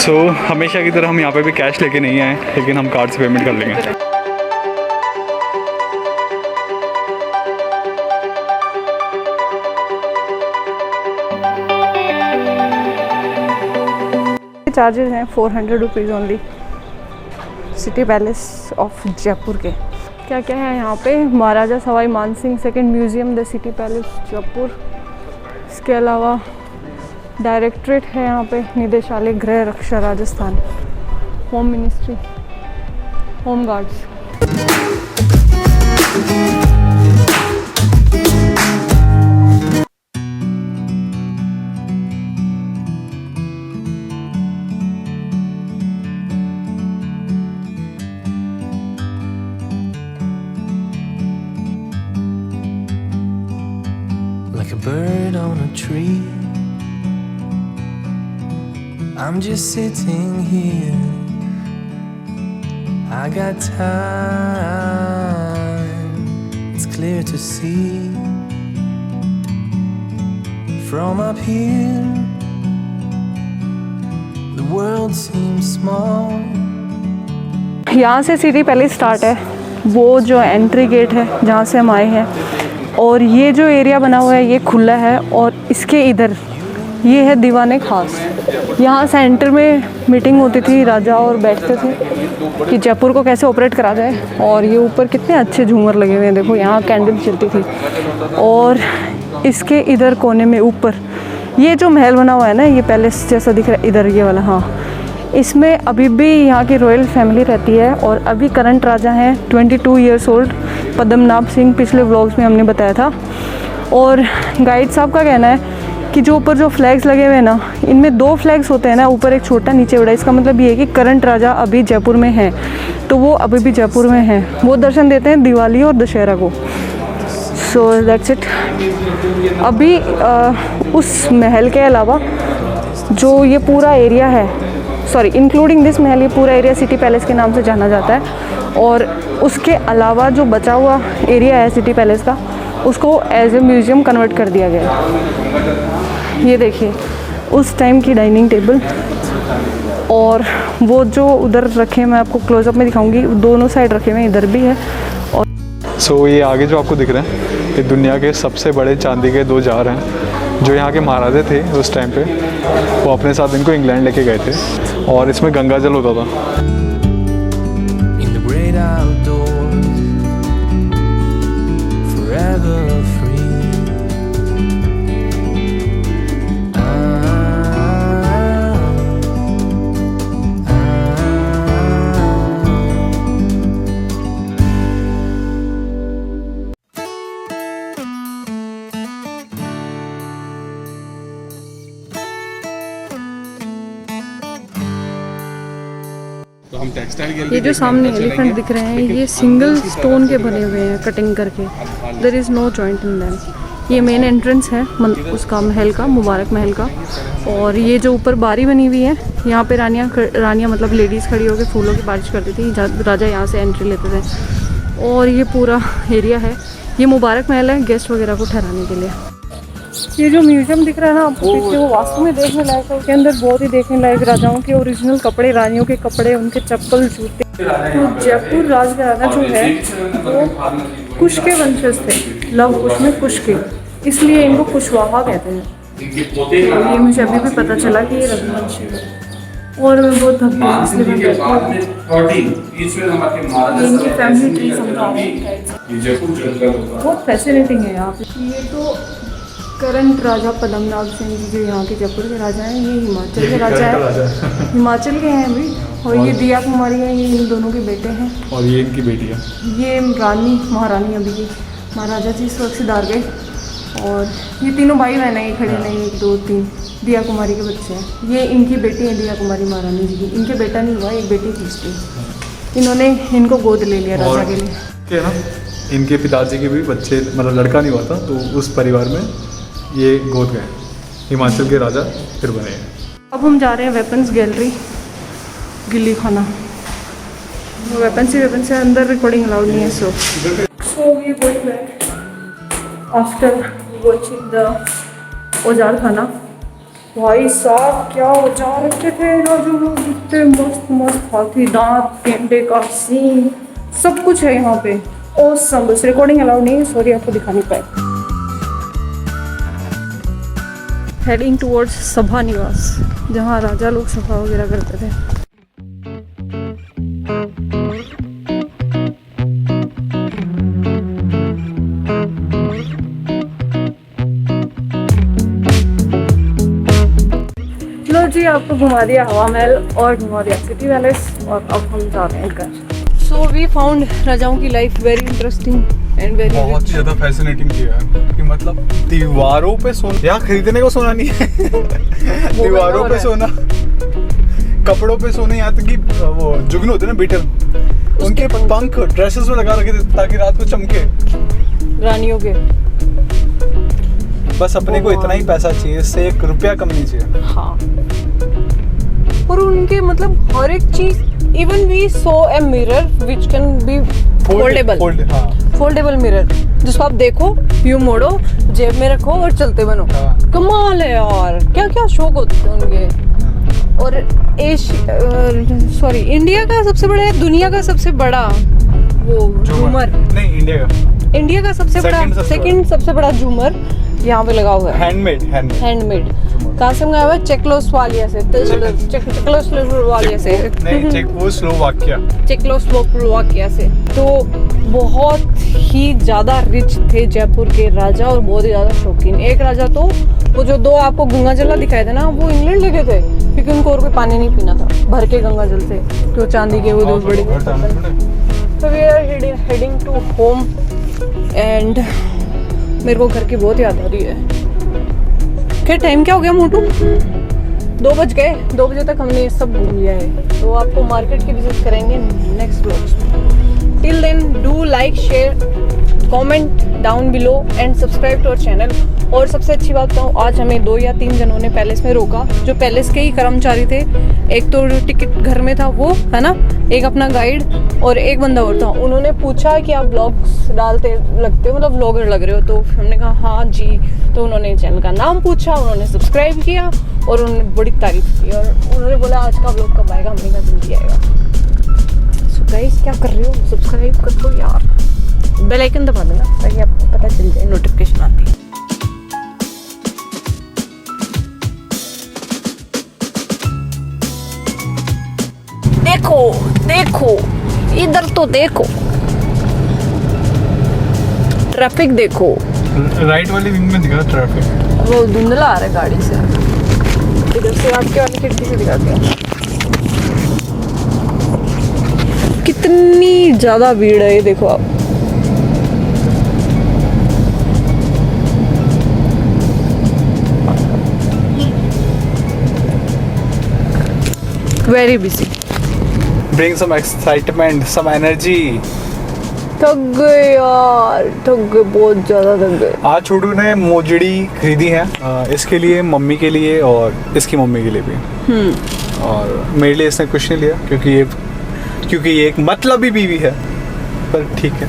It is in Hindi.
सो हमेशा की तरह हम यहाँ पे भी कैश लेके नहीं आए, लेकिन हम कार्ड से पेमेंट कर लेंगे। चार्जेस हैं 400 rupees only City Palace of Jaipur के। क्या क्या है यहाँ पे? Maharaja Sawai Mansingh second museum, the City Palace Jaipur. इसके अलावा डायरेक्टरेट है यहाँ पे, निदेशालय गृह रक्षा Rajasthan, home ministry, home guards. Like a bird on a tree, I'm just sitting here. I got time, it's clear to see. From up here, the world seems small. यहाँ से सिटी पैलेस स्टार्ट है, वो जो एंट्री गेट है जहाँ से हम आए हैं, और ये जो एरिया बना हुआ है ये खुला है, और इसके इधर ये है दीवाने खास। यहाँ सेंटर में मीटिंग होती थी, राजा और बैठते थे कि जयपुर को कैसे ऑपरेट करा जाए। और ये ऊपर कितने अच्छे झूमर लगे हुए हैं, देखो यहाँ कैंडल चलती थी। और इसके इधर कोने में ऊपर ये जो महल बना हुआ है ना, ये पैलेस जैसा दिख रहा है इधर, ये वाला, हाँ, इसमें अभी भी यहाँ की रॉयल फैमिली रहती है। और अभी करंट राजा हैं 22 ईयर्स ओल्ड पद्मनाभ सिंह, पिछले व्लॉग्स में हमने बताया था। और गाइड साहब का कहना है कि जो ऊपर जो फ्लैग्स लगे हुए हैं ना, इनमें 2 फ्लैग्स होते हैं ना, ऊपर एक छोटा नीचे बड़ा। इसका मतलब ये है कि करंट राजा अभी जयपुर में हैं, तो वो अभी भी जयपुर में हैं। वो दर्शन देते हैं दिवाली और दशहरा को। So that's it. अभी उस महल के अलावा जो ये पूरा एरिया है, सॉरी इंक्लूडिंग दिस महल, ये पूरा एरिया सिटी पैलेस के नाम से जाना जाता है। और उसके अलावा जो बचा हुआ एरिया है सिटी पैलेस का, उसको एज ए म्यूज़ियम कन्वर्ट कर दिया गया है। ये देखिए उस टाइम की डाइनिंग टेबल, और वो जो उधर रखे मैं आपको क्लोजअप में दिखाऊंगी, दोनों साइड रखे हुए, इधर भी है। और सो ये आगे जो आपको दिख रहे हैं, ये दुनिया के सबसे बड़े चांदी के 2 जार हैं, जो यहाँ के महाराजे थे उस टाइम पे, वो अपने साथ इनको इंग्लैंड लेके गए थे, और इसमें गंगा जल होता था। In the great outdoors, forever free. ये जो सामने एलिफेंट दिख रहे हैं, ये सिंगल स्टोन के बने हुए हैं, कटिंग करके। There is no joint in them. ये मेन एंट्रेंस है उसका, महल का, मुबारक महल का। और ये जो ऊपर बारी बनी हुई है, यहाँ पे रानियाँ मतलब लेडीज़ खड़ी होकर फूलों की बारिश करती थी, राजा यहाँ से एंट्री लेते थे। और ये पूरा एरिया है, ये मुबारक महल है गेस्ट वगैरह को ठहराने के लिए। ये जो म्यूजियम दिख रहा है ना आपको पीछे, वो वास्तव में देखने लायक है। उसके अंदर बहुत ही देखने लायक राजाओं के ओरिजिनल कपड़े, रानियों के कपड़े, उनके चप्पल, जूते। तो जयपुर राजघराना जो है वो कुश के वंशज थे, लव कुश में कुश के, इसलिए इनको कुशवाहा कहते हैं। तो ये मुझे अभी भी पता चला कि ये रघुवंशी है, और मैं बहुत थकी हूँ इसलिए मैं बैठी हूँ। इनकी फैमिली ट्री समझाओ, बहुत फैसिनेटिंग है यहाँ पे। ये तो करंट राजा पद्मनाभ सिंह जी जो यहाँ के जयपुर के राजा हैं, ये हिमाचल के राजा हैं, हिमाचल के हैं अभी। और ये दिया कुमारी है, ये इन दोनों के बेटे हैं, और ये इनकी बेटी है। ये रानी, महारानी अभी की, महाराजा जी सुरक्षित हार गए। और ये तीनों भाई बहन हैं, ये खड़े नहीं, 1 2 3 दिया कुमारी के बच्चे हैं। ये इनकी बेटी है दिया कुमारी महारानी जी की, इनके बेटा नहीं हुआ, एक बेटी थी इसकी। इन्होंने इनको गोद ले लिया राजा के लिए। क्या ना, इनके पिताजी के भी बच्चे, मतलब लड़का नहीं हुआ था, तो उस परिवार में ये गोद गए, हिमाचल के राजा फिर बने। अब हम जा रहे हैं वेपन्स गैलरी, गिल्ली खाना। वेपन्स से अंदर रिकॉर्डिंग अलाउड नहीं है। So we going back after watching the औजार खाना। भाई साहब क्या बचा रखे थे राजू लोग, इतने मस्त मस्त हाथी दांत, गेंडे का सींग, सब कुछ है यहाँ पे। ऑसम। बस रिकॉर्डिंग अलाउड नहीं है, सॉरी आपको दिखा नहीं पाए। हेडिंग टुवर्ड्स सभा निवास, जहाँ राजा लोग सभा वगैरह करते थे। लो जी, आपको घुमा दिया हवा महल और घुमा दिया सिटी पैलेस, और अब हम जा रहे हैं घर। सो वी फाउंड राजाओं की life very interesting and very बहुत ही ज्यादा फैसिनेटिंग थी यार, कि मतलब दीवारों पे सोना, यहाँ खरीदने को सोना नहीं है दीवारों पे सोना, कपड़ों पे सोना, यहाँ तक कि वो जुगनू होते हैं ना बीटल, उनके पंख ड्रेसेस में लगा रखे थे ताकि रात को चमके। रानियों के। बस अपने को इतना ही पैसा चाहिए, इससे 1 रुपया कम नहीं चाहिए। हाँ, और उनके मतलब हर एक चीज, even we saw a mirror which can be foldable, foldable mirror, जिसको आप देखो, व्यू मोड़ो, जेब में रखो और चलते बनो। हाँ। कमाल है यार, क्या क्या शौक होते हैं उनके। और सॉरी, इंडिया का सबसे बड़ा है, दुनिया का सबसे बड़ा वो झूमर, नहीं इंडिया का सबसे बड़ा, सेकंड सबसे बड़ा झूमर यहाँ पे लगा हुआ है। हैंडमेड कहाँ से मंगाया हुआ है? चेकोस्लोवाकिया से। चेकोस्लोवाकिया से। तो बहुत ही ज्यादा रिच थे जयपुर के राजा, और बहुत ही ज्यादा शौकीन। एक राजा तो वो जो 2 आपको गंगा जल दिखाए थे ना, वो इंग्लैंड ले गए थे, क्योंकि उनको और कोई पानी नहीं पीना था, भर के गंगा जल से, तो चांदी के वो 2 बड़े। तो we are heading to home, and मेरे को घर की बहुत याद आ रही है। खैर, टाइम क्या हो गया मोटू? 2 बज गए। 2 बजे तक हमने ये सब घूम लिया है, तो आपको मार्केट की विजिट करेंगे नेक्स्ट व्लॉग्स में। Till then do like, share, comment down below and subscribe to our channel. और सबसे अच्छी बात कहूँ, आज हमें 2 या 3 जनों ने पैलेस में रोका, जो पैलेस के ही कर्मचारी थे। एक तो टिकट घर में था वो, है ना, एक अपना गाइड, और एक बंदा और था। उन्होंने पूछा कि आप ब्लॉग्स डालते लगते हो, मतलब व्लॉगर लग रहे हो, तो हमने कहा हाँ जी। तो उन्होंने चैनल का नाम पूछा, उन्होंने सब्सक्राइब किया, और उन्होंने बड़ी तारीफ की, और उन्होंने बोला आज का व्लॉग कब आएगा? हमने कहा जल्दी आएगा। सो गाइस, क्या कर रहे हो? सब्सक्राइब कर दो यार, बेल आइकन दबा देना ताकि आपको पता चल जाए, नोटिफिकेशन आती है। देखो देखो, इधर तो देखो, ट्रैफिक देखो। राइट वाली विंग में दिखा ट्रैफिक, वो धुंधला आ रहा है गाड़ी से। इधर से आपके वाली खिड़की से दिखाते हैं। कितनी ज्यादा भीड़ है, ये देखो आप। Very busy. Bring some excitement, some energy. थक गए यार, थक गए, बहुत ज्यादा थक गए। आज छोटू ने मोजड़ी खरीदी है, इसके लिए, मम्मी के लिए, और इसकी मम्मी के लिए भी। और मेरे लिए इसने कुछ नहीं लिया, क्योंकि ये एक मतलबी बीवी है, पर ठीक है।